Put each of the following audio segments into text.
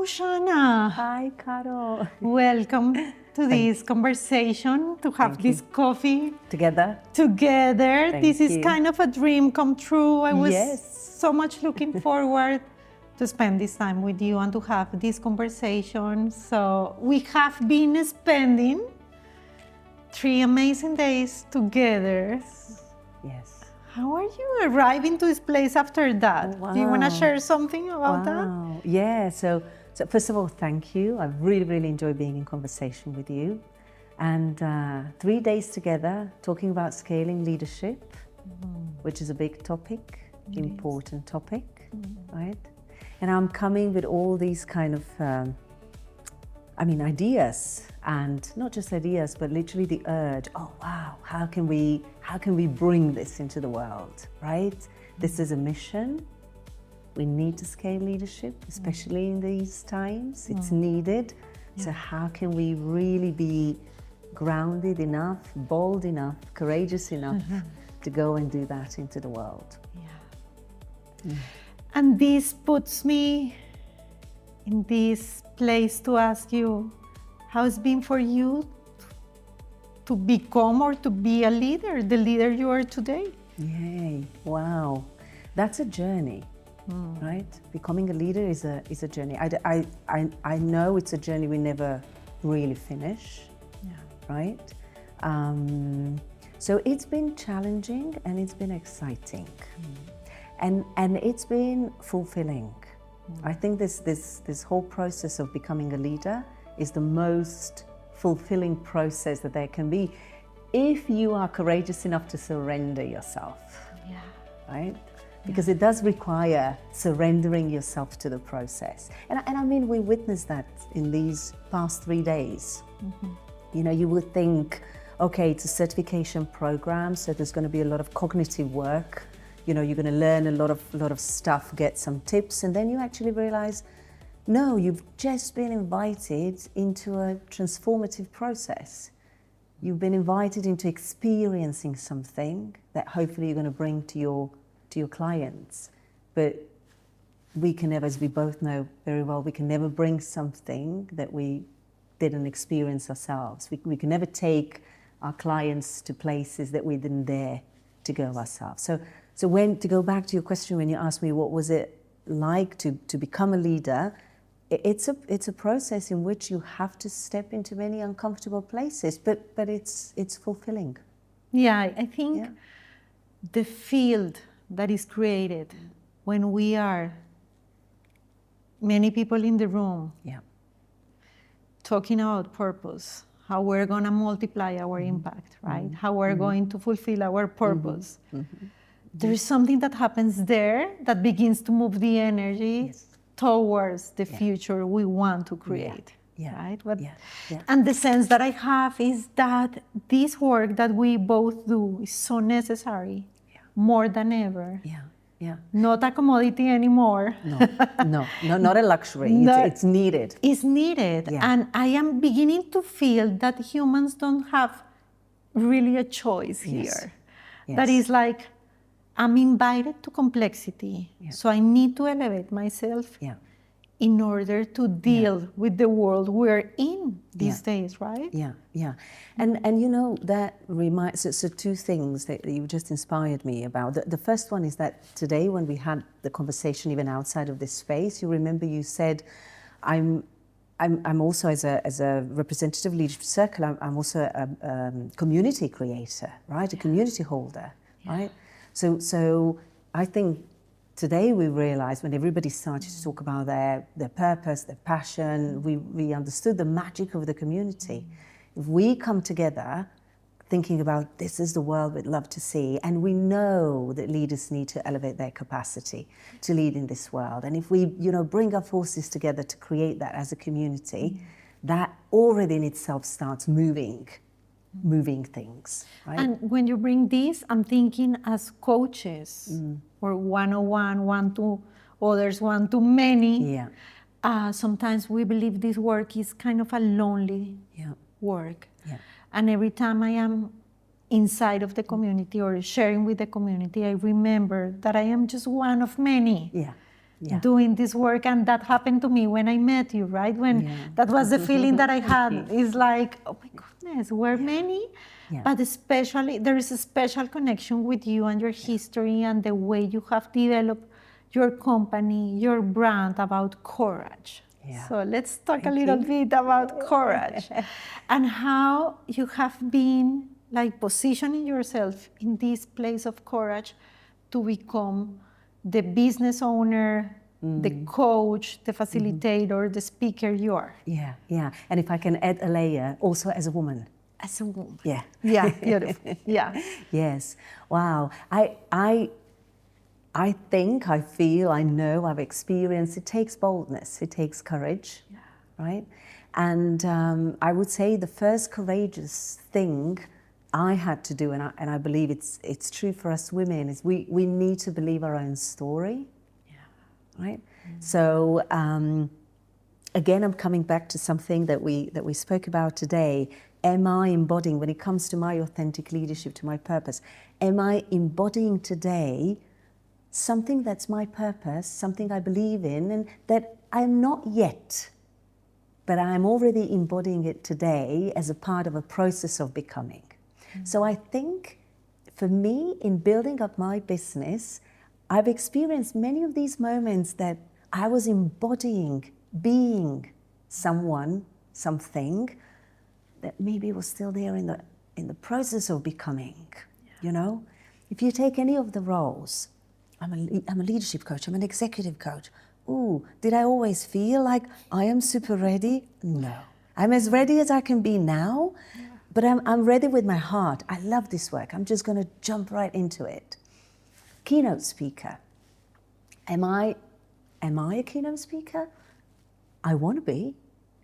Shana. Hi, Caro. Welcome to this conversation, to have this coffee Together. This is you. kind of a dream come true. I was Yes. so much looking forward to spend this time with you and to have this conversation. So we have been spending 3 amazing days together. Yes. How are you arriving to this place after that? Wow. Do you want to share something about that? Wow. Yeah. So first of all, thank you. I really enjoy being in conversation with you. And 3 days together talking about scaling leadership, which is a big topic, important topic, right? And I'm coming with all these kind of, ideas, and not just ideas, but literally the urge. Oh wow, how can we bring this into the world, right? This is a mission. We need to scale leadership, especially in these times. It's needed. So how can we really be grounded enough, bold enough, courageous enough to go and do that into the world? And this puts me in this place to ask you, how it's been for you to become or to be a leader, the leader you are today? Yay, wow. That's a journey, right? Becoming a leader is a journey. I know it's a journey we never really finish, right? So it's been challenging and it's been exciting. And it's been fulfilling. I think this whole process of becoming a leader is the most fulfilling process that there can be if you are courageous enough to surrender yourself, right? Because it does require surrendering yourself to the process. And I mean, we witnessed that in these past 3 days. You know, you would think, okay, it's a certification program, so there's going to be a lot of cognitive work. You know, you're going to learn a lot of stuff, get some tips, and then you actually realize, no, you've just been invited into a transformative process. You've been invited into experiencing something that hopefully you're going to bring to your clients. But we can never, as we both know very well, we can never bring something that we didn't experience ourselves. We can never take our clients to places that we didn't dare to go ourselves. So when, to go back to your question, when you asked me what was it like to become a leader, it's a process in which you have to step into many uncomfortable places, but it's fulfilling. Yeah, I think the field that is created when we are many people in the room talking about purpose, how we're going to multiply our impact, right? How we're going to fulfill our purpose. There is something that happens there that begins to move the energy towards the future we want to create, right? And the sense that I have is that this work that we both do is so necessary, more than ever. Not a commodity anymore. No, not a luxury. It's needed. It's needed. And I am beginning to feel that humans don't have really a choice here. That is like, I'm invited to complexity. So I need to elevate myself in order to deal with the world we're in these days, right? And you know, that reminds, so 2 things that you just inspired me about. The first one is that today when we had the conversation even outside of this space, you remember you said, I'm also, as a representative leadership circle, I'm also a community creator, right? A community holder, right? So I think today we realized, when everybody started to talk about their purpose, their passion, we understood the magic of the community. If we come together thinking about this is the world we'd love to see, and we know that leaders need to elevate their capacity to lead in this world, and if we, bring our forces together to create that as a community, that already in itself starts moving things, right? And when you bring this, I'm thinking as coaches, or one-on-one, one-to others, one-to-many. Sometimes we believe this work is kind of a lonely work. And every time I am inside of the community or sharing with the community, I remember that I am just one of many. doing this work. And that happened to me when I met you, right? When that was the feeling that I had. Is like, oh my goodness, we're many. But especially, there is a special connection with you and your history and the way you have developed your company, your brand about courage. So let's talk a little bit about courage and how you have been like positioning yourself in this place of courage to become the business owner, the coach, the facilitator, the speaker you are. Yeah. And if I can add a layer, also as a woman. As a woman. Yeah. Yeah, beautiful. Yeah. Yes. Wow. I think, I feel, I know, I've experienced, it takes boldness, it takes courage, right? And I would say the first courageous thing I had to do, and I believe it's true for us women, is we need to believe our own story, right? So again, I'm coming back to something that we spoke about today. Am I embodying, when it comes to my authentic leadership, to my purpose, am I embodying today something that's my purpose, something I believe in, and that I'm not yet, but I'm already embodying it today as a part of a process of becoming. So I think for me, in building up my business, I've experienced many of these moments that I was embodying, being someone, something that maybe was still there in the process of becoming. You know, if you take any of the roles, I'm a leadership coach, I'm an executive coach. Ooh, did I always feel like I am super ready? No. I'm as ready as I can be now, but I'm ready with my heart. I love this work. I'm just going to jump right into it. Keynote speaker. Am I a keynote speaker? I want to be.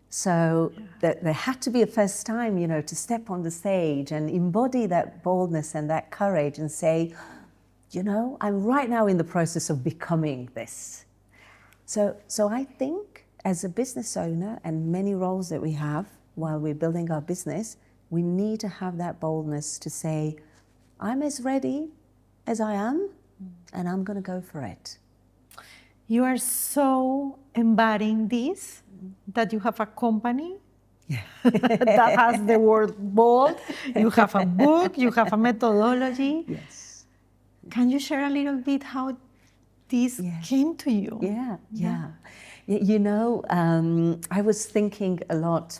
So there had to be a first time, you know, to step on the stage and embody that boldness and that courage and say, you know, I'm right now in the process of becoming this. So I think as a business owner and many roles that we have while we're building our business, we need to have that boldness to say, I'm as ready as I am, and I'm going to go for it. You are so embodying this that you have a company that has the word bold. You have a book, you have a methodology. Yes. Can you share a little bit how this came to you? Yeah. You know, I was thinking a lot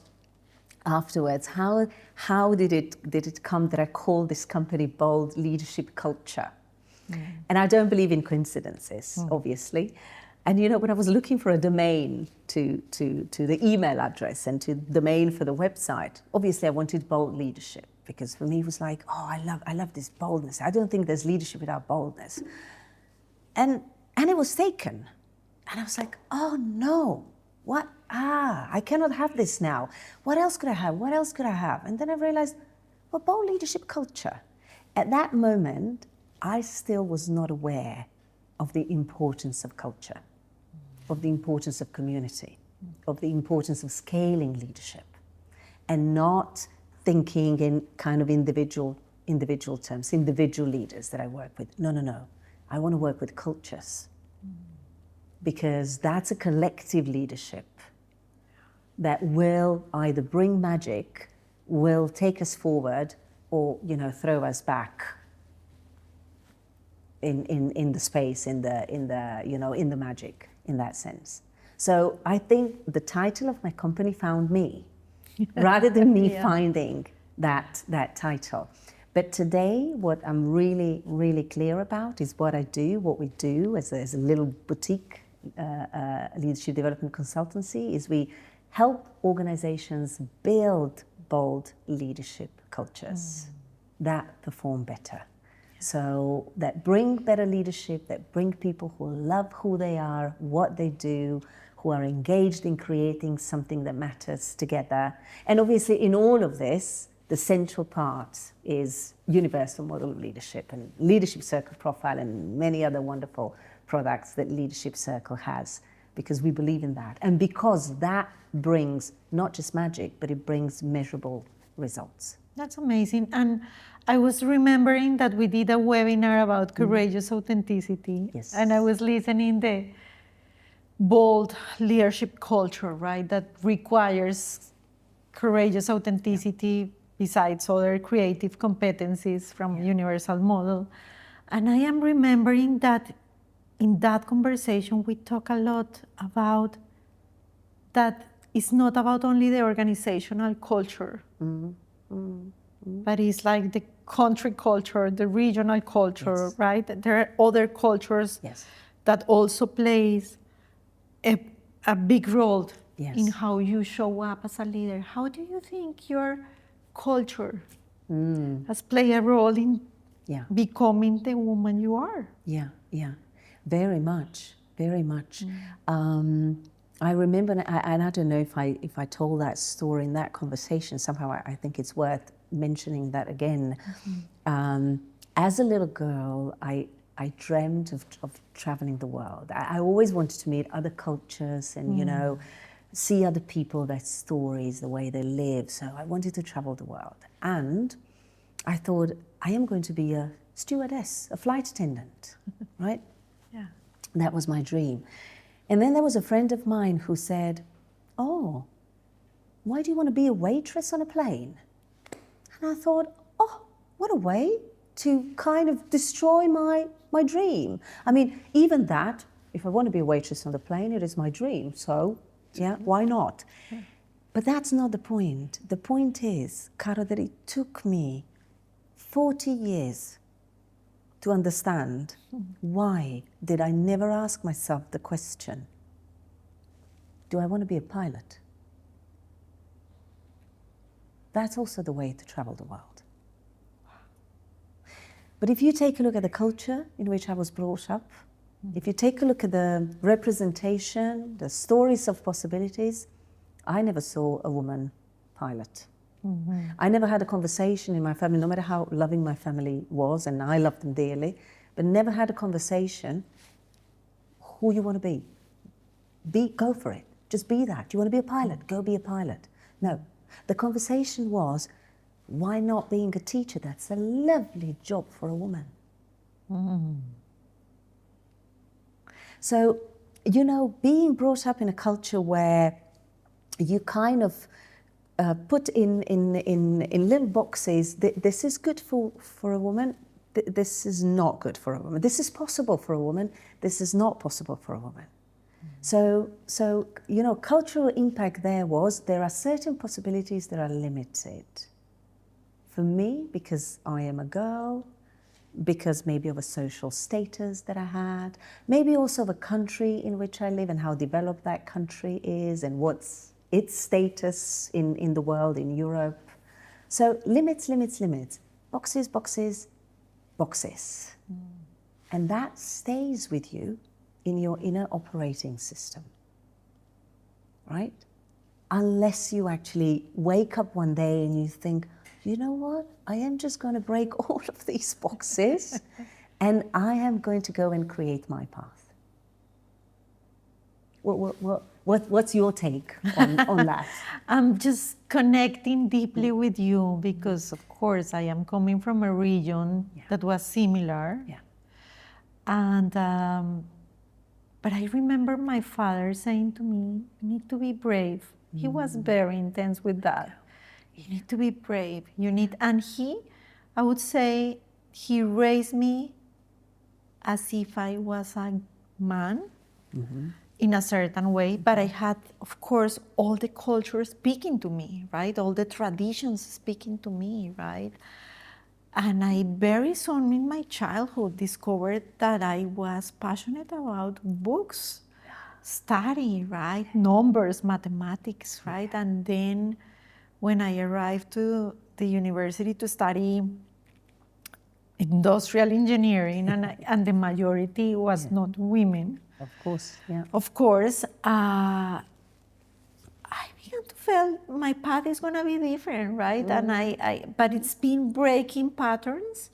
afterwards, how did it come that I call this company Bold Leadership Culture? And I don't believe in coincidences, obviously. And you know, when I was looking for a domain to the email address and to the domain for the website, obviously I wanted bold leadership, because for me it was like, oh, I love this boldness. I don't think there's leadership without boldness. And it was taken. And I was like, oh no, what? I cannot have this now. What else could I have? What else could I have? And then I realized, well, bold leadership culture. At that moment, I still was not aware of the importance of culture, of the importance of community, of the importance of scaling leadership, and not thinking in kind of individual terms, individual leaders that I work with. No. I want to work with cultures, because that's a collective leadership that will either bring magic, will take us forward, or, you know, throw us back in the space, in the magic, in that sense. So I think the title of my company found me, rather than me finding that title. But today, what I'm really, really clear about is what I do, what we do as a little boutique leadership development consultancy, is we help organizations build bold leadership cultures that perform better. So that bring better leadership, that bring people who love who they are, what they do, who are engaged in creating something that matters together. And obviously in all of this, the central part is Universal Model of Leadership and Leadership Circle Profile and many other wonderful products that Leadership Circle has, because we believe in that. And because that brings not just magic, but it brings measurable results. That's amazing. And I was remembering that we did a webinar about courageous authenticity. Yes. And I was listening bold leadership culture, right? That requires courageous authenticity besides other creative competencies from universal model. And I am remembering that in that conversation, we talk a lot about that it's not about only the organizational culture, but it's like the country culture, the regional culture, right? There are other cultures that also plays a big role in how you show up as a leader. How do you think your culture has played a role in becoming the woman you are? Yeah, very much, very much. I remember, and I don't know if I told that story in that conversation. Somehow, I think it's worth mentioning that again. As a little girl, I dreamed of traveling the world. I always wanted to meet other cultures and, you know, see other people, their stories, the way they live. So I wanted to travel the world. And I thought, I am going to be a stewardess, a flight attendant, right? Yeah. That was my dream. And then there was a friend of mine who said, oh, why do you want to be a waitress on a plane? And I thought, oh, what a way to kind of destroy my dream. I mean, even that, if I want to be a waitress on the plane, it is my dream. So, yeah, why not? But that's not the point. The point is, Caro, that it took me 40 years to understand why did I never ask myself the question, do I want to be a pilot? That's also the way to travel the world. But if you take a look at the culture in which I was brought up, if you take a look at the representation, the stories of possibilities, I never saw a woman pilot. I never had a conversation in my family, no matter how loving my family was, and I loved them dearly, but never had a conversation, who you want to be. Go for it. Just be that. Do you want to be a pilot? Go be a pilot. No. The conversation was, why not being a teacher? That's a lovely job for a woman. So, you know, being brought up in a culture where you kind of put in little boxes, this is good for a woman, this is not good for a woman, this is possible for a woman, this is not possible for a woman. So you know, cultural impact there was, there are certain possibilities that are limited. For me, because I am a girl, because maybe of a social status that I had, maybe also of a country in which I live and how developed that country is and what's its status in the world, in Europe. So limits, limits, limits. Boxes, boxes, boxes. And that stays with you in your inner operating system, right? Unless you actually wake up one day and you think, you know what? I am just going to break all of these boxes and I am going to go and create my path. What's your take on that? I'm just connecting deeply with you because, of course, I am coming from a region that was similar. Yeah. And, but I remember my father saying to me, you need to be brave. He was very intense with that. You need to be brave. You need, and I would say, he raised me as if I was a man. In a certain way, but I had, of course, all the culture speaking to me, right? All the traditions speaking to me, right? And I very soon in my childhood discovered that I was passionate about books, study, right? Numbers, mathematics, right? And then when I arrived to the university to study industrial engineering, and the majority was not women. Of course, yeah. Of course, I began to feel my path is going to be different, right? And but it's been breaking patterns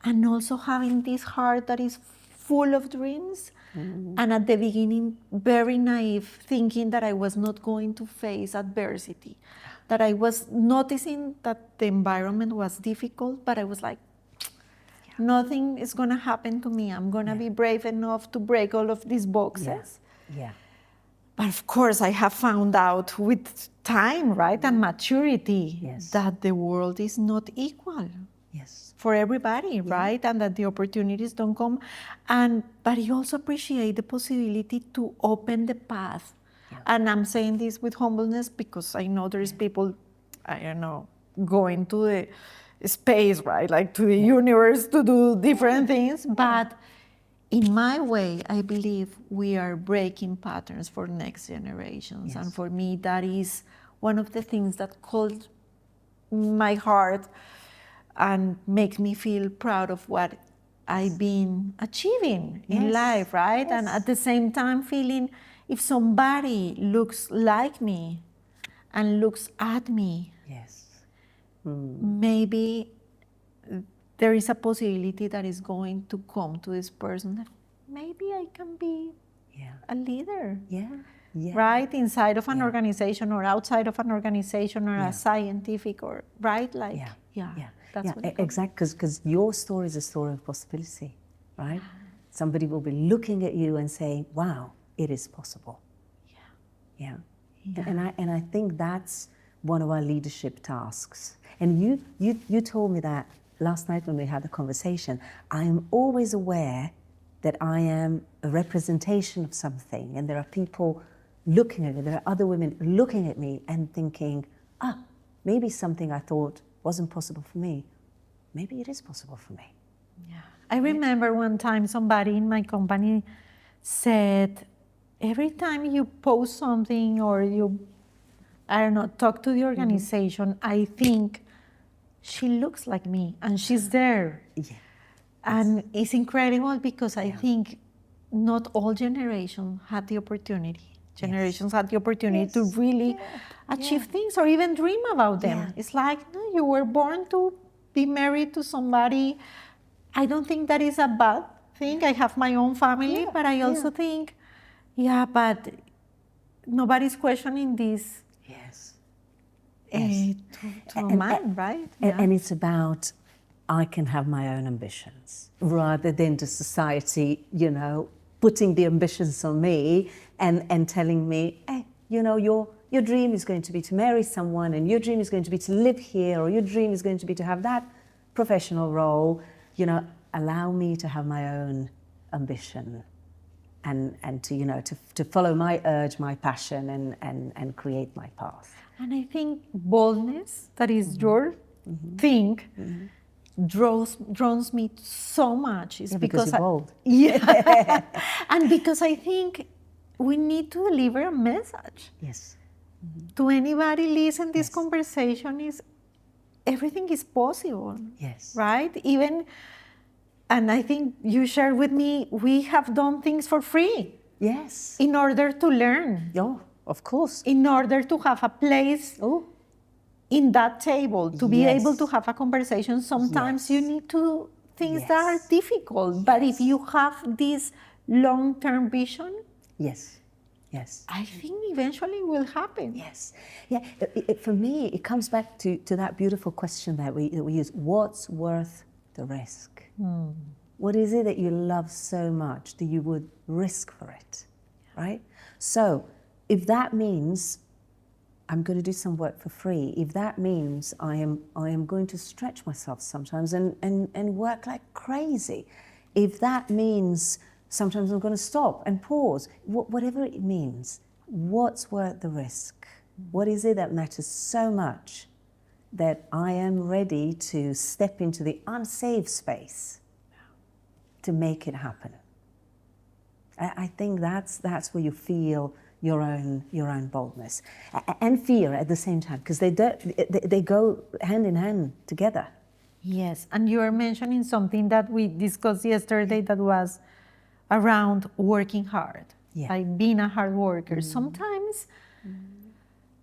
and also having this heart that is full of dreams. And at the beginning, very naive, thinking that I was not going to face adversity, that I was noticing that the environment was difficult, but I was like, nothing is going to happen to me. I'm going to be brave enough to break all of these boxes. Yeah. But of course, I have found out with time, right, and maturity, Yes. that the world is not equal. Yes. For everybody, right? And that the opportunities don't come. But you also appreciate the possibility to open the path. Yeah. And I'm saying this with humbleness because I know there's people, I don't know, going to the space, right? Like to the universe to do different things. But in my way, I believe we are breaking patterns for next generations. Yes. And for me, that is one of the things that calls my heart and makes me feel proud of what I've been achieving in Yes. life, right? Yes. And at the same time feeling if somebody looks like me and looks at me, Yes. maybe there is a possibility that is going to come to this person that maybe I can be Yeah. a leader. Yeah. Yeah. Right, inside of an Yeah. organization or outside of an organization or Yeah. a scientific or right, like that's what it comes. Exactly, because your story is a story of possibility, right? Somebody will be looking at you and saying, "Wow, it is possible." Yeah. And I think that's one of our leadership tasks. And you told me that last night when we had the conversation. I am always aware that I am a representation of something, and there are people looking at me, there are other women looking at me and thinking, maybe something I thought wasn't possible for me, maybe it is possible for me. Yeah. I remember one time somebody in my company said, every time you post something or you, I don't know, talk to the organization, I think she looks like me and she's there. Yeah. And it's incredible because I think not all generations had the opportunity. Generations had the opportunity to really achieve things or even dream about them. Yeah. It's like, no, you were born to be married to somebody. I don't think that is a bad thing. I have my own family, but I also think, but nobody's questioning this Yes. to a man, right? And it's about, I can have my own ambitions rather than the society, putting the ambitions on me and telling me, hey, your dream is going to be to marry someone, and your dream is going to be to live here, or your dream is going to be to have that professional role. Allow me to have my own ambition and to follow my urge, my passion, and create my path. And I think boldness, that is your thing, draws me so much. It's because you're bold. Yeah. And because I think we need to deliver a message. Yes. To anybody listen this conversation is everything is possible. Yes. Right? And I think you shared with me, we have done things for free. Yes. In order to learn. Oh, of course. In order to have a place in that table, to be able to have a conversation. Sometimes you need to do things that are difficult. But if you have this long-term vision, I think eventually it will happen. Yes. Yeah. For me, it comes back to that beautiful question that we use. What's worth the risk? What is it that you love so much that you would risk for it, right? So if that means I'm going to do some work for free, if that means I am going to stretch myself sometimes and work like crazy, if that means sometimes I'm going to stop and pause, whatever it means, what's worth the risk? What is it that matters so much that I am ready to step into the unsafe space to make it happen? I think that's where you feel your own boldness and fear at the same time, because they go hand in hand together. Yes, and you are mentioning something that we discussed yesterday that was around working hard, like being a hard worker. Sometimes,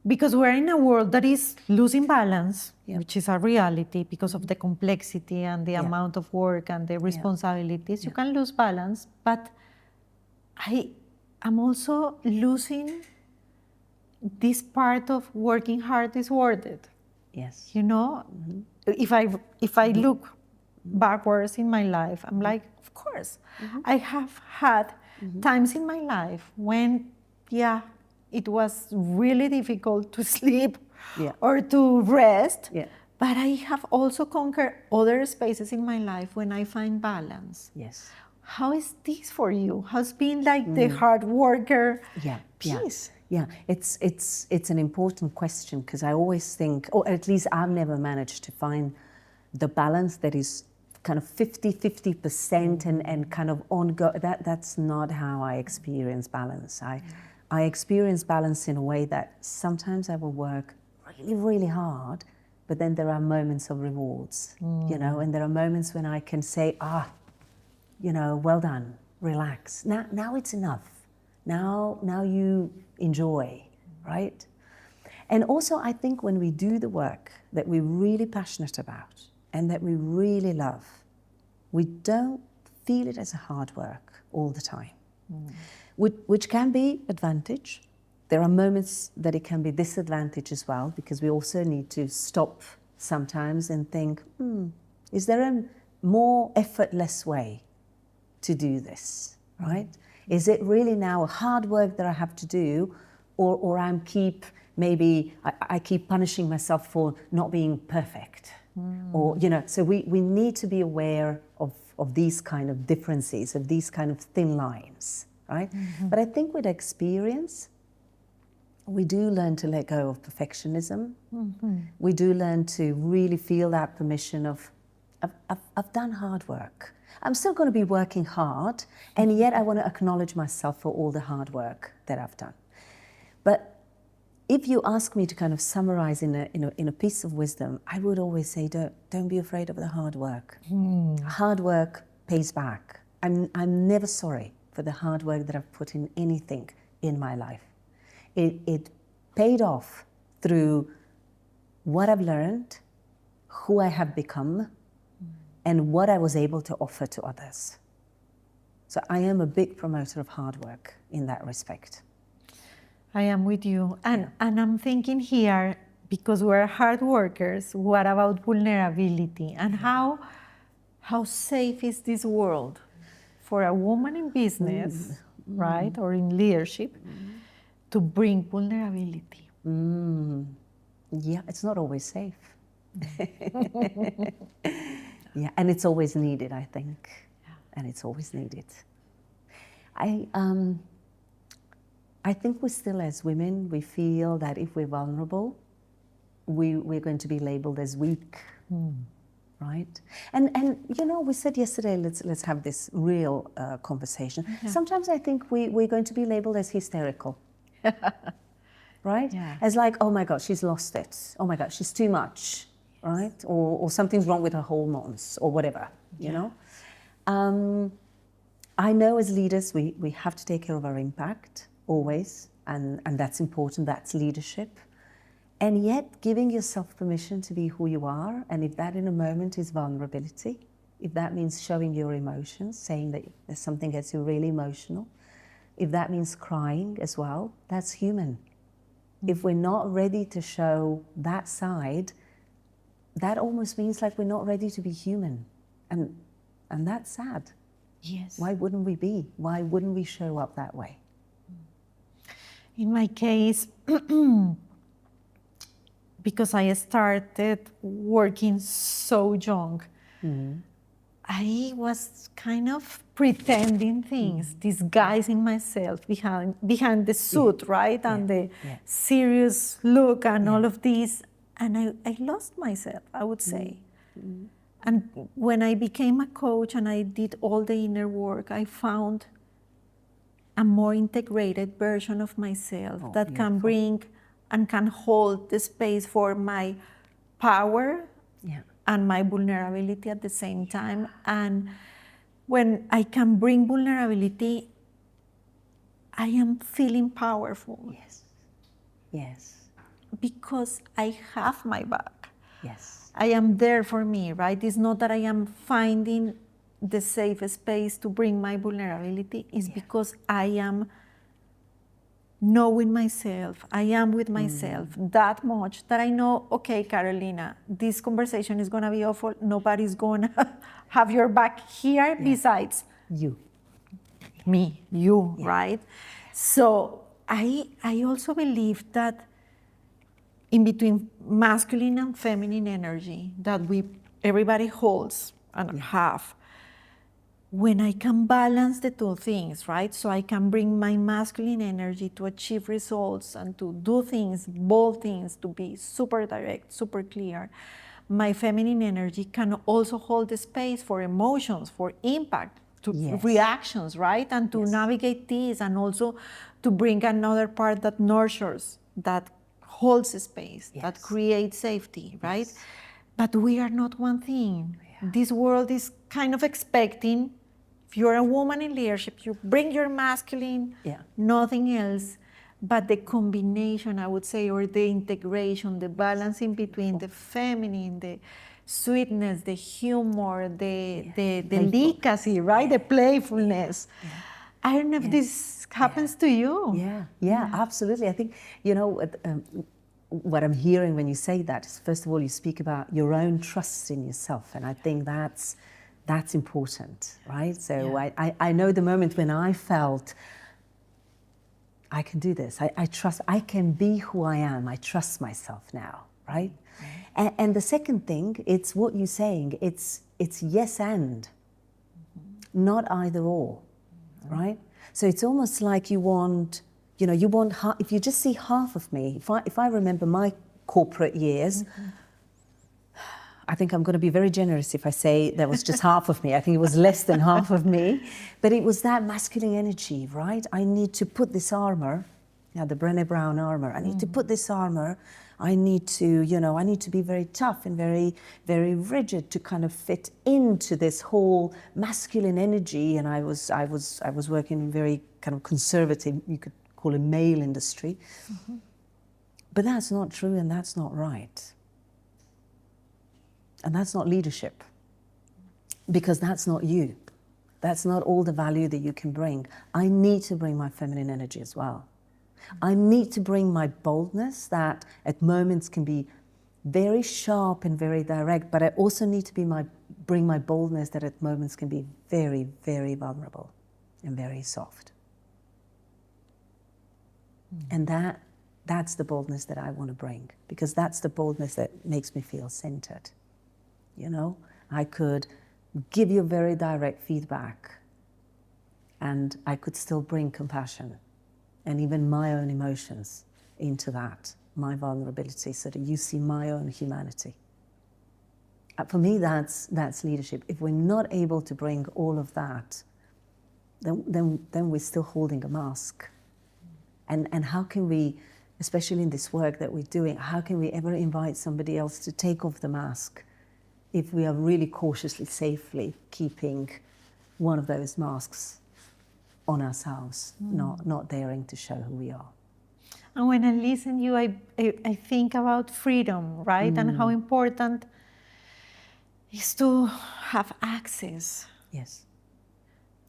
because we're in a world that is losing balance, which is a reality because of the complexity and the amount of work and the responsibilities, you can lose balance. But I'm also losing this part of working hard is worth it. Yes. If I look backwards in my life, I'm like, of course, I have had times in my life when, it was really difficult to sleep or to rest. But I have also conquered other spaces in my life when I find balance. Yes. How is this for you? How's been like the hard worker piece? Yeah, it's an important question, because I always think, or at least I've never managed to find the balance that is kind of 50% and kind of ongoing. That's not how I experience balance. I experience balance in a way that sometimes I will work really, really hard, but then there are moments of rewards, and there are moments when I can say, well done, relax. Now it's enough. Now you enjoy, right? And also, I think when we do the work that we're really passionate about and that we really love, we don't feel it as a hard work all the time, which can be advantage. There are moments that it can be disadvantage as well, because we also need to stop sometimes and think, is there a more effortless way to do this, right? Is it really now a hard work that I have to do, or I keep punishing myself for not being perfect? Or, so we need to be aware of these kind of differences, of these kind of thin lines, right? But I think with experience, we do learn to let go of perfectionism. We do learn to really feel that permission of, I've done hard work. I'm still going to be working hard, and yet I want to acknowledge myself for all the hard work that I've done. But if you ask me to kind of summarize in a piece of wisdom, I would always say, don't be afraid of the hard work. Hard work pays back. I'm never sorry for the hard work that I've put in anything in my life. It paid off through what I've learned, who I have become, and what I was able to offer to others. So I am a big promoter of hard work in that respect. I am with you. And I'm thinking here, because we're hard workers, what about vulnerability? And how safe is this world for a woman in business, right, or in leadership, to bring vulnerability? Yeah, it's not always safe. Yeah, and it's always needed, I think. And it's always needed. I think we still, as women, we feel that if we're vulnerable, we're going to be labeled as weak, right? And we said yesterday, let's have this real conversation. Sometimes I think we're going to be labeled as hysterical, right? As like, oh my God, she's lost it. Oh my God, she's too much, right? Or something's wrong with her hormones, or whatever, you know? I know as leaders, we have to take care of our impact, always, and that's important, that's leadership. And yet, giving yourself permission to be who you are, and if that in a moment is vulnerability, if that means showing your emotions, saying that there's something gets you really emotional, if that means crying as well, that's human. If we're not ready to show that side, that almost means like we're not ready to be human. And that's sad. Yes. Why wouldn't we be? Why wouldn't we show up that way? In my case, because I started working so young, I was kind of pretending things, disguising myself behind the suit, right? And the serious look and all of this. And I lost myself, I would say. And when I became a coach and I did all the inner work, I found a more integrated version of myself that can bring and can hold the space for my power and my vulnerability at the same time. And when I can bring vulnerability, I am feeling powerful. Yes. Yes. Because I have my back. Yes. I am there for me, right? It's not that I am finding the safe space to bring my vulnerability. It's because I am knowing myself, I am with myself that much that I know, okay, Carolina, this conversation is going to be awful. Nobody's going to have your back here besides you. me, you, right? So I also believe that in between masculine and feminine energy that everybody holds and have, when I can balance the two things, right? So I can bring my masculine energy to achieve results and to do things, bold things, to be super direct, super clear. My feminine energy can also hold the space for emotions, for impact, to reactions, right? And to navigate this, and also to bring another part that nurtures, that holds space, that creates safety, right? But we are not one thing. This world is kind of expecting, if you're a woman in leadership, you bring your masculine, nothing else. But the combination, I would say, or the integration, the balancing between the feminine, the sweetness, the humor, the delicacy, right? The playfulness. I don't know if this happens to you. Yeah, absolutely. I think, you know, what I'm hearing when you say that is, first of all, you speak about your own trust in yourself. And I think that's important, right? So I know the moment when I felt, I can do this. I trust, I can be who I am. I trust myself now, right? And the second thing, it's what you're saying. It's yes and, not either or, right? So it's almost like you want, you know, if you just see half of me, if I remember my corporate years, I think I'm going to be very generous if I say that was just half of me. I think it was less than half of me. But it was that masculine energy, right? I need to put this armor, the Brené Brown armor. I need to put this armor. I need to, you know, I need to be very tough and very, very rigid to kind of fit into this whole masculine energy. And I was working in very kind of conservative, you could call it male industry. But that's not true, and that's not right. And that's not leadership, because that's not you. That's not all the value that you can bring. I need to bring my feminine energy as well. I need to bring my boldness that at moments can be very sharp and very direct, but I also need to bring my boldness that at moments can be very, very vulnerable and very soft. And that's the boldness that I want to bring, because that's the boldness that makes me feel centered. You know, I could give you very direct feedback, and I could still bring compassion and even my own emotions into that, my vulnerability, so that you see my own humanity. For me, that's leadership. If we're not able to bring all of that, then we're still holding a mask. And how can we, especially in this work that we're doing, how can we ever invite somebody else to take off the mask if we are really cautiously, safely keeping one of those masks on ourselves, not daring to show who we are? And when I listen to you, I think about freedom, right? And how important is to have access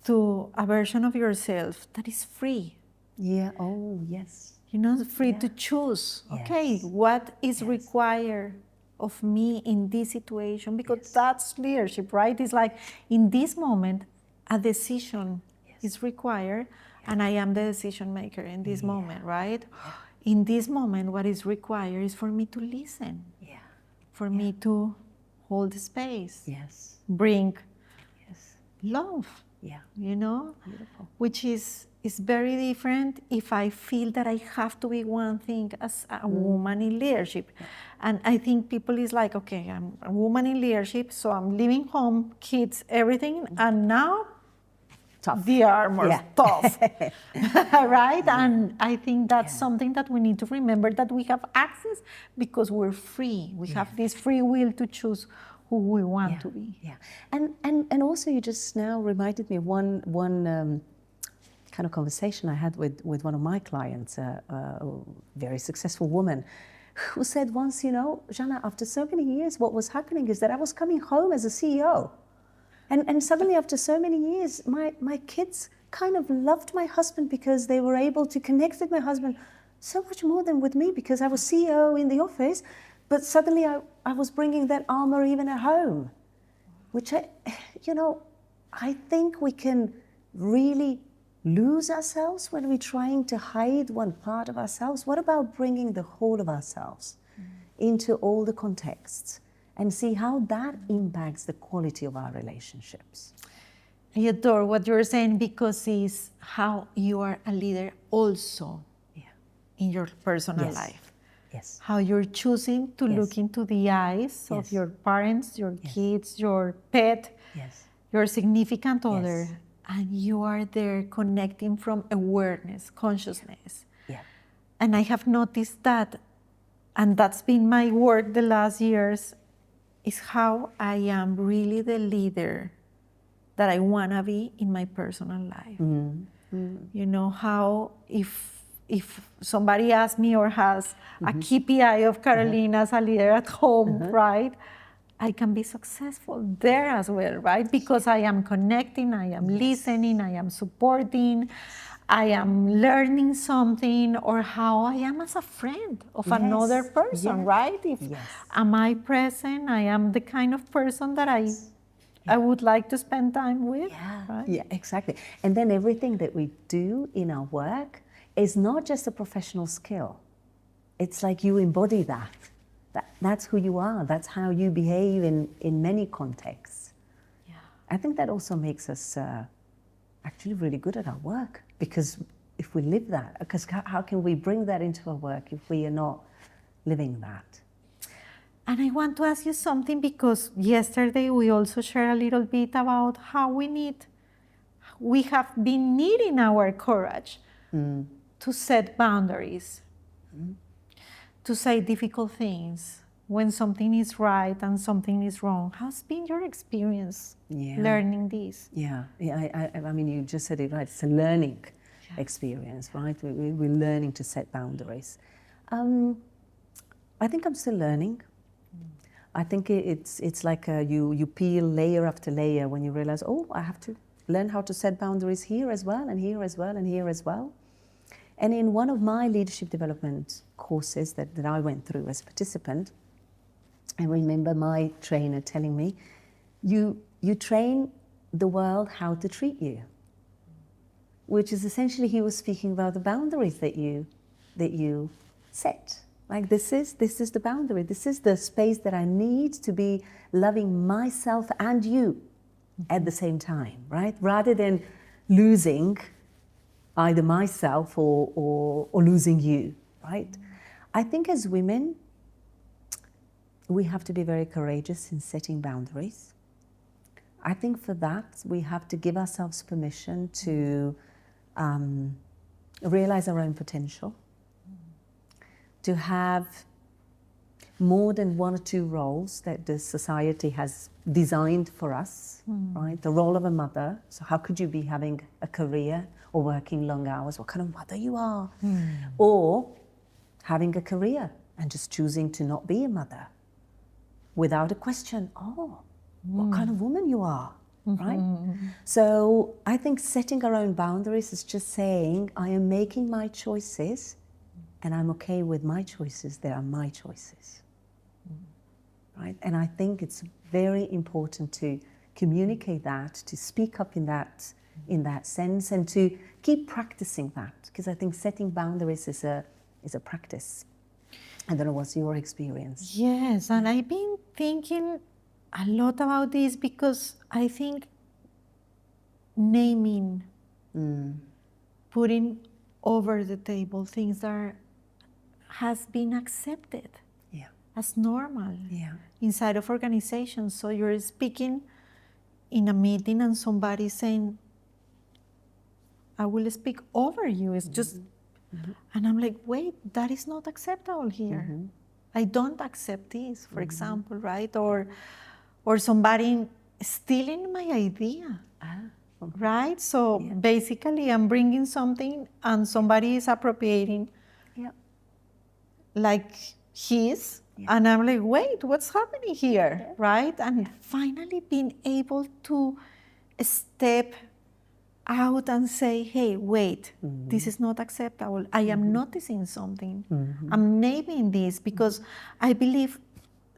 to a version of yourself that is free. Yeah, oh, yes. You know, free to choose, okay, what is required of me in this situation, because that's leadership, right? It's like, in this moment, a decision is required, and I am the decision maker in this moment, right? In this moment, what is required is for me to listen, for me to hold space, bring love, you know, which is very different if I feel that I have to be one thing as a woman in leadership. And I think people is like, okay, I'm a woman in leadership, so I'm leaving home, kids, everything, and now the armor, tough, right? And I think that's something that we need to remember, that we have access because we're free. We have this free will to choose who we want to be. And also, you just now reminded me of one kind of conversation I had with one of my clients, a very successful woman, who said once, you know, Jana, after so many years, what was happening is that I was coming home as a CEO. And suddenly, after so many years, my kids kind of loved my husband because they were able to connect with my husband so much more than with me, because I was CEO in the office, but suddenly I was bringing that armor even at home, which I think we can really lose ourselves when we're trying to hide one part of ourselves? What about bringing the whole of ourselves into all the contexts and see how that impacts the quality of our relationships? I adore what you're saying, because it's how you are a leader also in your personal life. Yes. How you're choosing to look into the eyes of your parents, your kids, your pet, your significant other, and you are there connecting from awareness, consciousness. And I have noticed that, and that's been my work the last years, is how I am really the leader that I want to be in my personal life. You know, how if somebody asks me or has a KPI of Carolina as a leader at home, right, I can be successful there as well, right? Because I am connecting, I am listening, I am supporting, I am learning something, or how I am as a friend of another person, right? If am I present, I am the kind of person that I would like to spend time with. Right? Yeah, exactly. And then everything that we do in our work is not just a professional skill. It's like you embody that. That's who you are. That's how you behave in many contexts. Yeah. I think that also makes us actually really good at our work, because if we live that, because how can we bring that into our work if we are not living that? And I want to ask you something, because yesterday we also shared a little bit about how we have been needing our courage to set boundaries, to say difficult things when something is right and something is wrong. How's been your experience learning this? I mean, you just said it right. It's a learning experience, right? We're learning to set boundaries. I think I'm still learning. I think it's like you peel layer after layer when you realize, oh, I have to learn how to set boundaries here as well, and here as well, and here as well. And in one of my leadership development courses that I went through as a participant, I remember my trainer telling me, you train the world how to treat you, which is essentially, he was speaking about the boundaries that you set. Like, this is the boundary. This is the space that I need to be loving myself and you at the same time, right? Rather than losing either myself or losing you, right? I think as women, we have to be very courageous in setting boundaries. I think for that, we have to give ourselves permission to realize our own potential, to have more than one or two roles that the society has designed for us, right? The role of a mother. So how could you be having a career or working long hours? What kind of mother you are? Or having a career and just choosing to not be a mother without a question. Oh, what kind of woman you are, right? So I think setting our own boundaries is just saying, I am making my choices, and I'm okay with my choices. They are my choices, right? And I think it's very important to communicate that, to speak up in that sense, and to keep practicing that, because I think setting boundaries is a practice. I don't know, what's your experience? Yes, and I've been thinking a lot about this, because I think naming, putting over the table things that has been accepted as normal inside of organizations. So you're speaking in a meeting and somebody's saying, I will speak over you. It's just, and I'm like, wait, that is not acceptable here. I don't accept this, for example, right? Or somebody stealing my idea, right? So basically I'm bringing something and somebody is appropriating like his, and I'm like, wait, what's happening here, right? And finally being able to step out and say, hey, wait, this is not acceptable. I am noticing something. I'm naming this, because I believe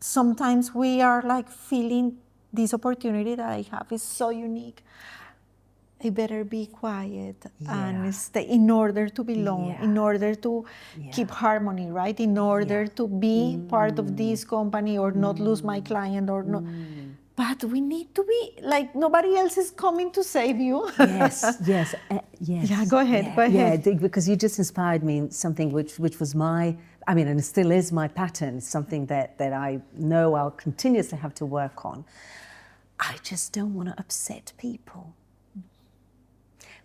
sometimes we are like feeling this opportunity that I have is so unique. I better be quiet Yeah. and stay in order to belong, Yeah. in order to Yeah. keep harmony, right? In order to be part of this company or not lose my client or not. But we need to be like nobody else is coming to save you. Yes, yes, yes. Yeah, go ahead, Yeah, go ahead. yeah, because you just inspired me in something which was my, I mean, and it still is my pattern, something that I know I'll continuously have to work on. I just don't want to upset people.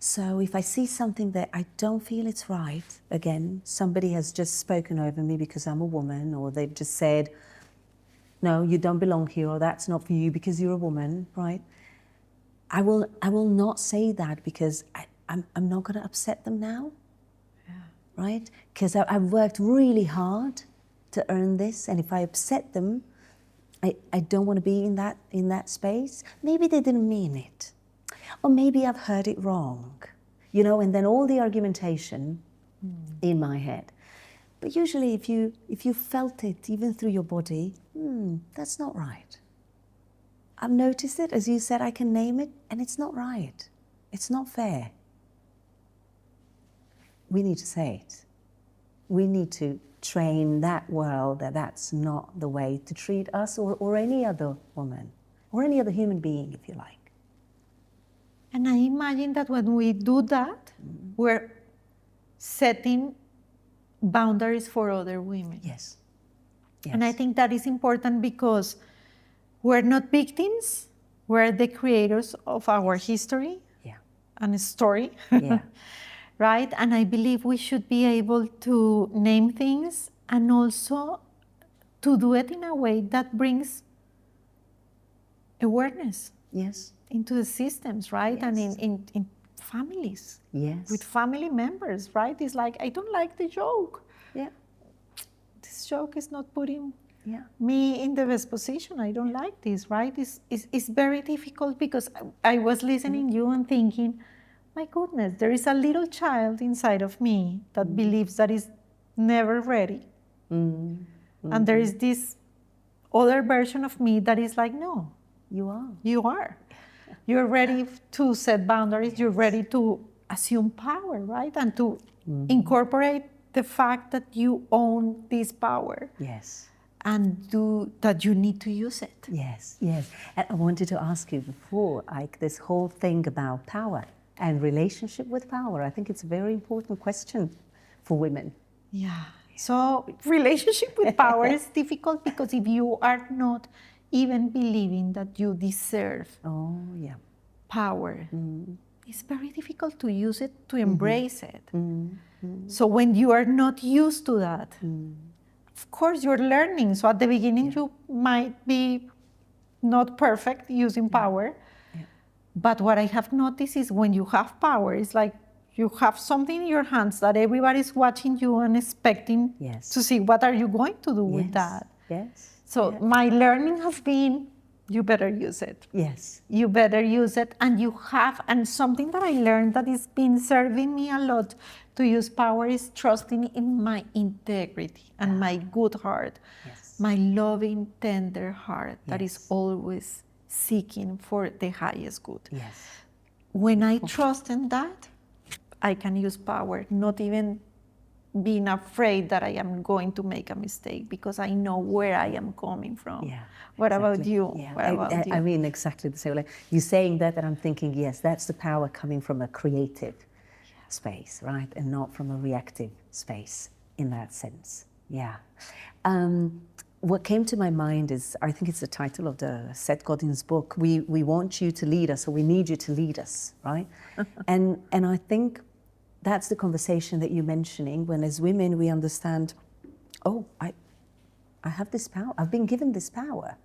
So if I see something that I don't feel it's right, again, somebody has just spoken over me because I'm a woman, or they've just said, no, you don't belong here, or that's not for you because you're a woman, right? I will not say that because I'm not going to upset them now, right? Because I've worked really hard to earn this, and if I upset them, I don't want to be in that space. Maybe they didn't mean it, or maybe I've heard it wrong, you know, and then all the argumentation in my head. But usually, if you felt it even through your body, that's not right. I've noticed it, as you said, I can name it, and it's not right. It's not fair. We need to say it. We need to train that world that that's not the way to treat us or any other woman, or any other human being, if you like. And I imagine that when we do that, we're setting boundaries for other women. Yes. And I think that is important because we're not victims, we're the creators of our history and story. Yeah. Right? And I believe we should be able to name things and also to do it in a way that brings awareness Yes. into the systems, right? Yes. And in families. Yes. With family members, right? It's like, I don't like the joke. Yeah. This joke is not putting Yeah. me in the best position. I don't like this, right? It's very difficult because I was listening to you and thinking, my goodness, there is a little child inside of me that believes that is never ready. And there is this other version of me that is like, no, You are. you are. You're ready to set boundaries. You're ready to assume power, right? And to incorporate the fact that you own this power. Yes. And that you need to use it. Yes, yes. And I wanted to ask you before, like this whole thing about power and relationship with power. I think it's a very important question for women. Yeah. So relationship with power is difficult because if you are not even believing that you deserve power, it's very difficult to use it, to embrace it. So when you are not used to that, of course you're learning. So at the beginning you might be not perfect using power. But what I have noticed is when you have power, it's like you have something in your hands that everybody's watching you and expecting to see what are you going to do with that. Yes. So my learning has been, you better use it. Yes. You better use it. And you have, and something that I learned that has been serving me a lot to use power is trusting in my integrity and my good heart, my loving, tender heart that is always seeking for the highest good. Yes. When I trust in that, I can use power, not even being afraid that I am going to make a mistake because I know where I am coming from. Yeah. What about you? Yeah. What about you? I mean, exactly the same. Like you saying that, and I'm thinking, yes, that's the power coming from a creative space, right? And not from a reactive space in that sense. Yeah. What came to my mind is, I think it's the title of the Seth Godin's book, we want you to lead us, or we need you to lead us, right? and I think that's the conversation that you're mentioning, when as women we understand, oh, I have this power, I've been given this power.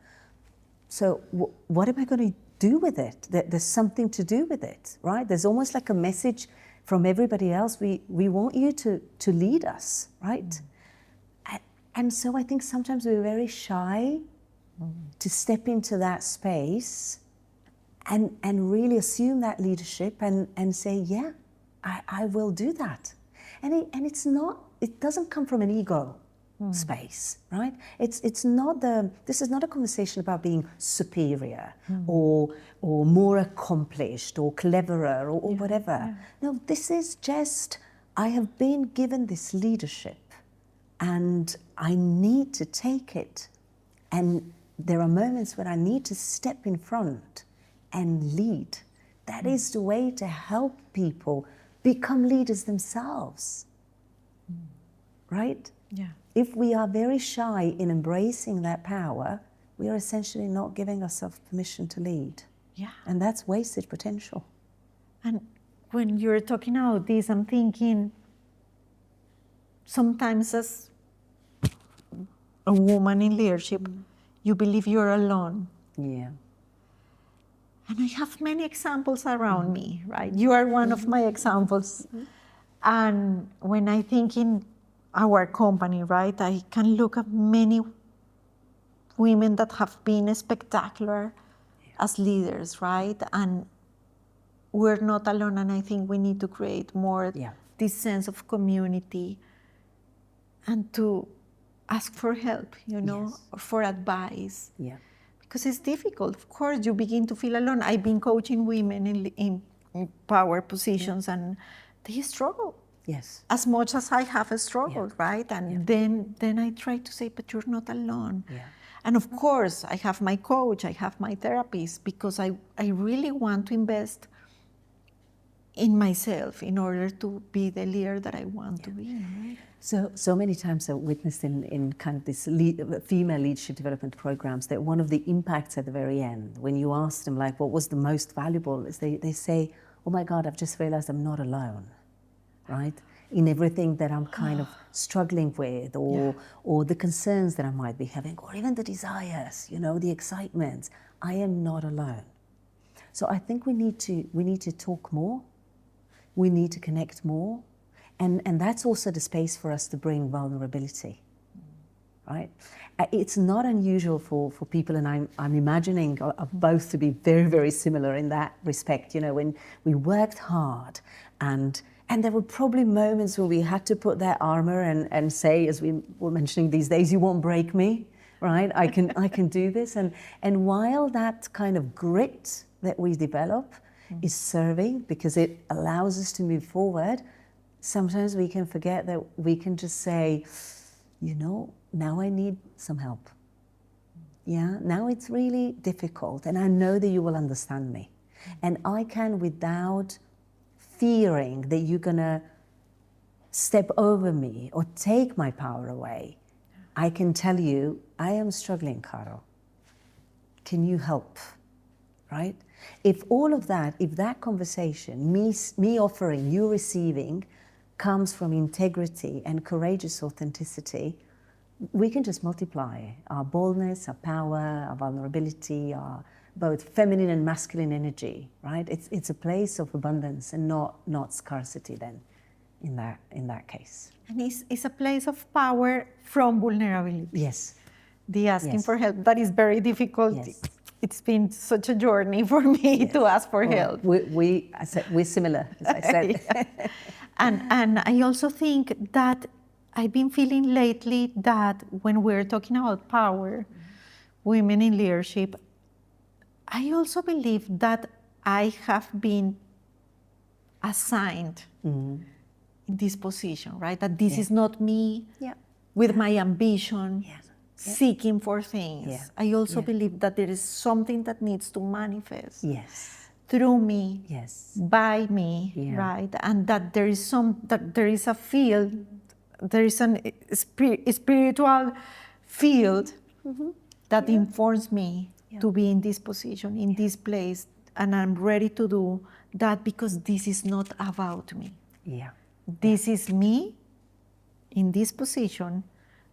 So what am I going to do with it? There's something to do with it, right? There's almost like a message from everybody else. We want you to lead us, right? And so I think sometimes we're very shy to step into that space and really assume that leadership and say, I will do that. And it's not, it doesn't come from an ego. space, right? It's not this is not a conversation about being superior or more accomplished or cleverer or whatever. No, this is just, I have been given this leadership and I need to take it. And there are moments when I need to step in front and lead. That is the way to help people become leaders themselves, right? Yeah. If we are very shy in embracing that power, we are essentially not giving ourselves permission to lead. Yeah. And that's wasted potential. And when you're talking about this, I'm thinking sometimes as a woman in leadership, you believe you're alone. Yeah. And I have many examples around me, right? You are one of my examples. And when I think in our company, right, I can look at many women that have been spectacular as leaders, right? And we're not alone, and I think we need to create more this sense of community and to ask for help, you know, or for advice. Yeah. Because it's difficult. Of course, you begin to feel alone. I've been coaching women in power positions, and they struggle. Yes. As much as I have struggled, right? And then I try to say, but you're not alone. Yeah. And of course, I have my coach, I have my therapist, because I really want to invest in myself in order to be the leader that I want to be, right? So many times I've witnessed in kind of this female leadership development programs that one of the impacts at the very end, when you ask them like, what was the most valuable, is they say, oh my God, I've just realized I'm not alone, right? In everything that I'm kind of struggling with, or the concerns that I might be having, or even the desires, you know, the excitements, I am not alone. So I think we need to talk more. We need to connect more. And that's also the space for us to bring vulnerability, right? It's not unusual for people, and I'm imagining both to be very, very similar in that respect. You know, when we worked hard and there were probably moments where we had to put that armor and say, as we were mentioning these days, you won't break me, right? I can do this. And while that kind of grit that we develop is serving because it allows us to move forward, sometimes we can forget that we can just say, you know, now I need some help. Yeah, now it's really difficult and I know that you will understand me. And I can, without fearing that you're gonna step over me or take my power away, I can tell you, I am struggling, Caro. Can you help, right? If all of that, if that conversation, me offering, you receiving, comes from integrity and courageous authenticity, we can just multiply our boldness, our power, our vulnerability, our both feminine and masculine energy, right? It's a place of abundance and not scarcity then in that case. And it's a place of power from vulnerability. Yes. The asking for help, that is very difficult. Yes. It's been such a journey for me to ask for help. We're similar, as I said. Yeah. And I also think that I've been feeling lately that when we're talking about power, women in leadership, I also believe that I have been assigned in this position, right? That this is not me with my ambition, seeking for things. Yeah. I also believe that there is something that needs to manifest through me, by me, right? And that there is a field, there is a spiritual field that informs me to be in this position, in this place, and I'm ready to do that because this is not about me. This is me in this position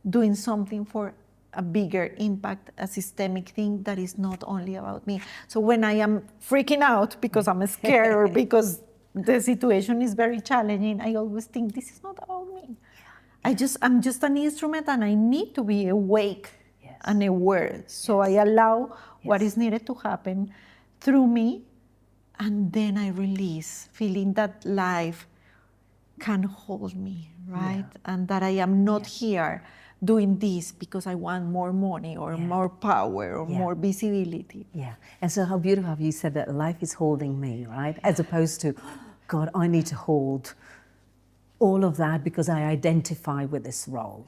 doing something for a bigger impact, a systemic thing that is not only about me. So when I am freaking out because I'm scared or because the situation is very challenging, I always think this is not about me. I'm just an instrument and I need to be awake and aware. So I allow what is needed to happen through me, and then I release, feeling that life can hold me, right? And that I am not here doing this because I want more money or more power or more visibility. Yeah. And so how beautiful have you said that life is holding me, right? As opposed to, God, I need to hold all of that because I identify with this role,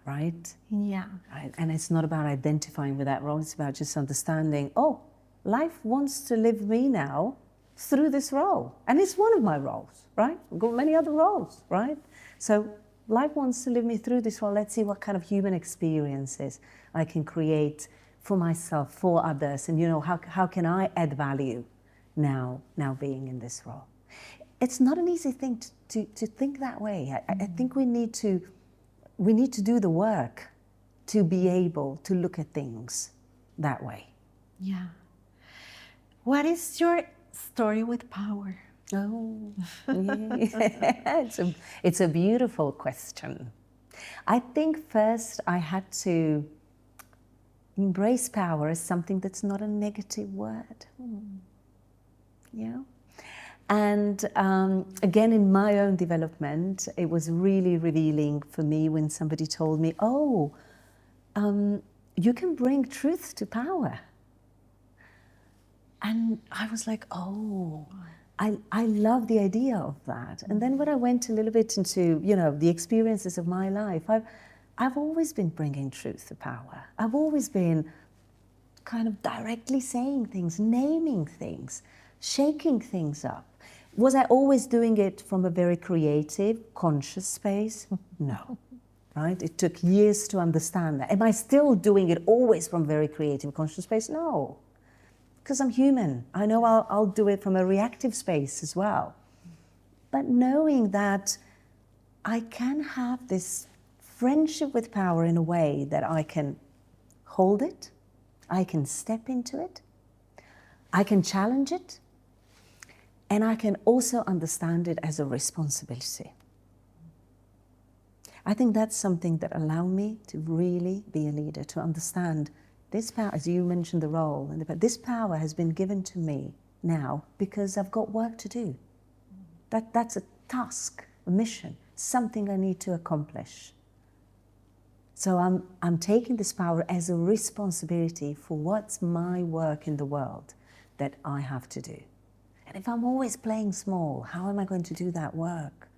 right? Yeah. Right? And it's not about identifying with that role, it's about just understanding, oh, life wants to live me now through this role. And it's one of my roles, right? I've got many other roles, right? So life wants to live me through this role. Let's see what kind of human experiences I can create for myself, for others, and how can I add value now being in this role? It's not an easy thing to think that way. I think we need to do the work to be able to look at things that way. Yeah. What is your story with power? Oh, yeah. It's a beautiful question. I think first I had to embrace power as something that's not a negative word. Yeah. And again, in my own development, it was really revealing for me when somebody told me, oh, you can bring truth to power. And I was like, oh, I love the idea of that. And then when I went a little bit into, the experiences of my life, I've always been bringing truth to power. I've always been kind of directly saying things, naming things, shaking things up. Was I always doing it from a very creative, conscious space? No, right? It took years to understand that. Am I still doing it always from very creative, conscious space? No, because I'm human. I know I'll do it from a reactive space as well. But knowing that I can have this friendship with power in a way that I can hold it, I can step into it, I can challenge it, and I can also understand it as a responsibility. I think that's something that allowed me to really be a leader, to understand this power, as you mentioned the role, and this power has been given to me now because I've got work to do. That's a task, a mission, something I need to accomplish. So I'm taking this power as a responsibility for what's my work in the world that I have to do. And if I'm always playing small, how am I going to do that work?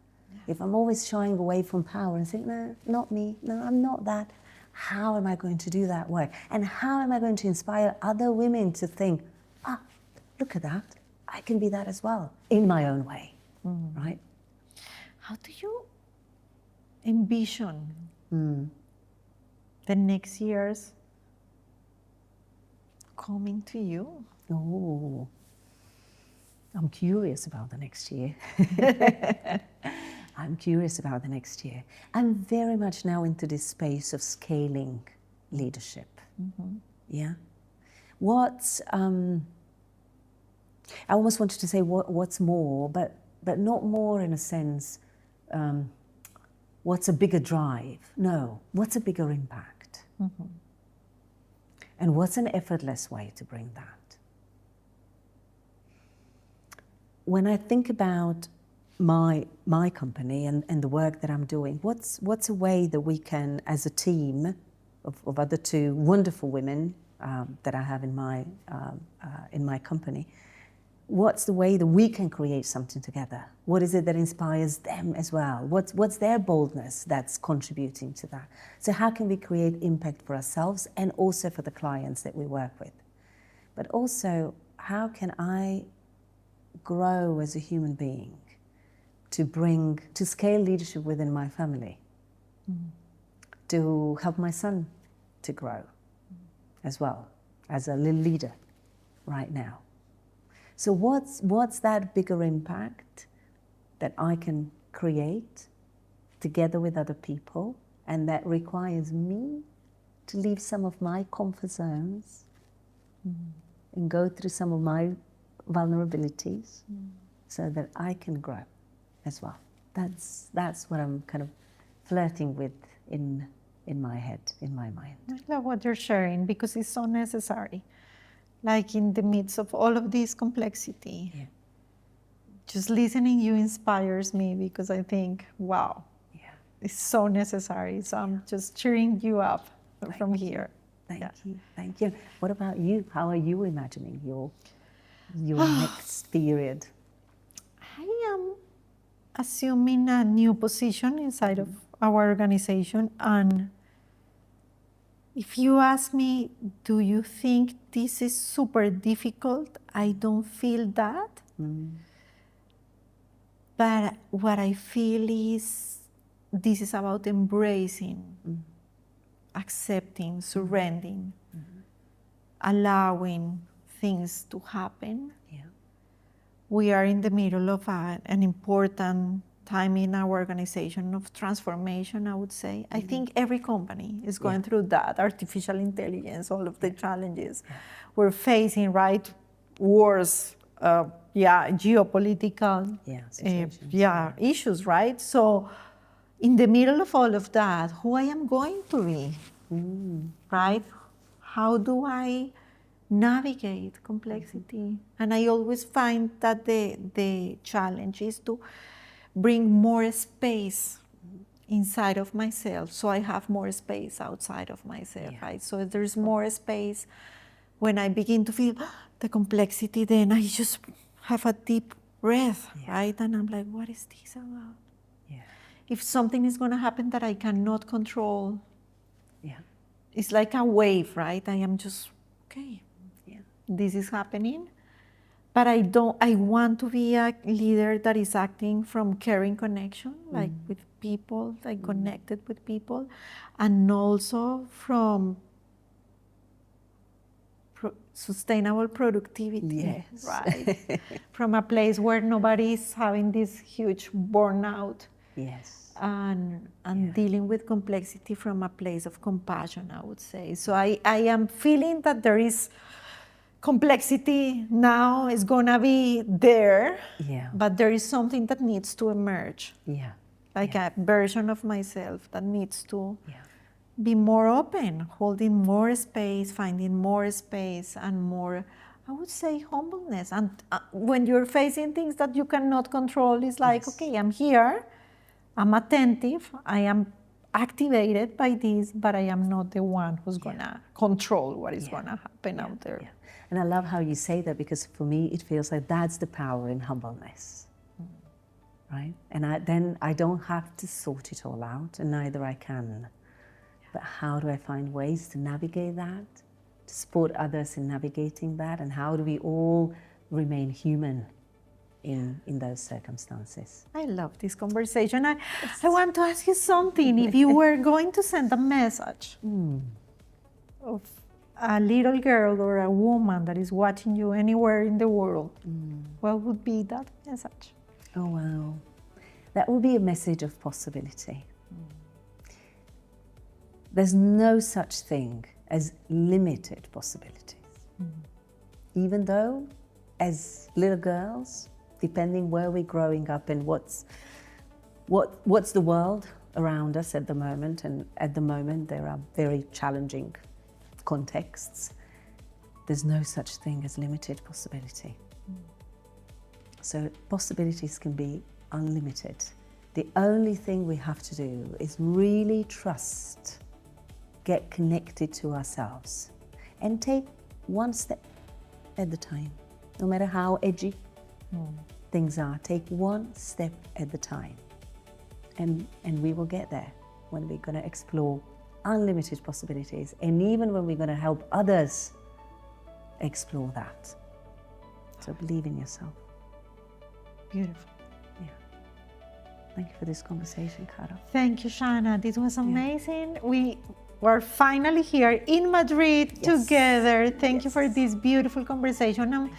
If I'm always shying away from power and saying, no, not me, no, I'm not that, how am I going to do that work? And how am I going to inspire other women to think, look at that, I can be that as well, in my own way, right? How do you envision the next years coming to you? Oh, I'm curious about the next year. I'm curious about the next year. I'm very much now into this space of scaling leadership. Yeah. I almost wanted to say what's more, but not more in a sense, what's a bigger drive? No, what's a bigger impact? And what's an effortless way to bring that? When I think about my company and the work that I'm doing, what's a way that we can, as a team of other two wonderful women that I have in my company, what's the way that we can create something together? What is it that inspires them as well? What's their boldness that's contributing to that? So how can we create impact for ourselves and also for the clients that we work with? But also, how can I grow as a human being to scale leadership within my family, to help my son to grow as well as a little leader right now? So what's that bigger impact that I can create together with other people, and that requires me to leave some of my comfort zones and go through some of my vulnerabilities so that I can grow as well. That's what I'm kind of flirting with in my head, in my mind. I love what you're sharing because it's so necessary. Like in the midst of all of this complexity, just listening you inspires me because I think, wow, is so necessary. So I'm just cheering you up from here. Thank you. Thank you. What about you? How are you imagining your next period? I am assuming a new position inside of our organization. And if you ask me, do you think this is super difficult? I don't feel that. But what I feel is this is about embracing, accepting, surrendering, allowing things to happen. Yeah. We are in the middle of an important time in our organization of transformation, I would say. I think every company is going through that, artificial intelligence, all of the challenges we're facing, right? Wars, geopolitical issues, right? So in the middle of all of that, who I am going to be, right? How do I navigate complexity? And I always find that the challenge is to bring more space inside of myself, so I have more space outside of myself, right? So if there's more space, when I begin to feel the complexity, then I just have a deep breath, right? And I'm like, what is this about? If something is going to happen that I cannot control, it's like a wave, right? I am just, okay, this is happening. But I want to be a leader that is acting from caring connection, like with people, like connected with people, and also from sustainable productivity, right? From a place where nobody is having this huge burnout. And dealing with complexity from a place of compassion, I would say. So I am feeling that there is complexity now is gonna be there, but there is something that needs to emerge. Like a version of myself that needs to be more open, holding more space, finding more space, and more, I would say, humbleness. And when you're facing things that you cannot control, it's like, okay, I'm here, I'm attentive, I am activated by this, but I am not the one who's gonna control what is gonna happen out there. And I love how you say that, because for me it feels like that's the power in humbleness, right? And then I don't have to sort it all out, and neither I can. But how do I find ways to navigate that, to support others in navigating that, and how do we all remain human in those circumstances? I love this conversation. I want to ask you something. If you were going to send a message of a little girl or a woman that is watching you anywhere in the world, what would be that message? Oh, wow. That would be a message of possibility. There's no such thing as limited possibilities. Even though, as little girls, depending where we're growing up and what's the world around us at the moment, and at the moment there are very challenging contexts, there's no such thing as limited possibility. So possibilities can be unlimited. The only thing we have to do is really trust, get connected to ourselves, and take one step at a time. No matter how edgy things are, take one step at a time. And we will get there when we're going to explore unlimited possibilities, and even when we're going to help others explore that. So believe in yourself. Beautiful. Thank you for this conversation, Caro. Thank you, Shana. This was amazing. We were finally here in Madrid together. Thank you for this beautiful conversation. And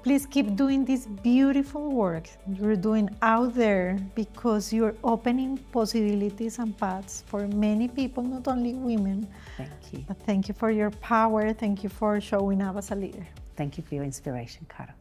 please keep doing this beautiful work you're doing out there, because you're opening possibilities and paths for many people, not only women. Thank you. But thank you for your power. Thank you for showing up as a leader. Thank you for your inspiration, Caro.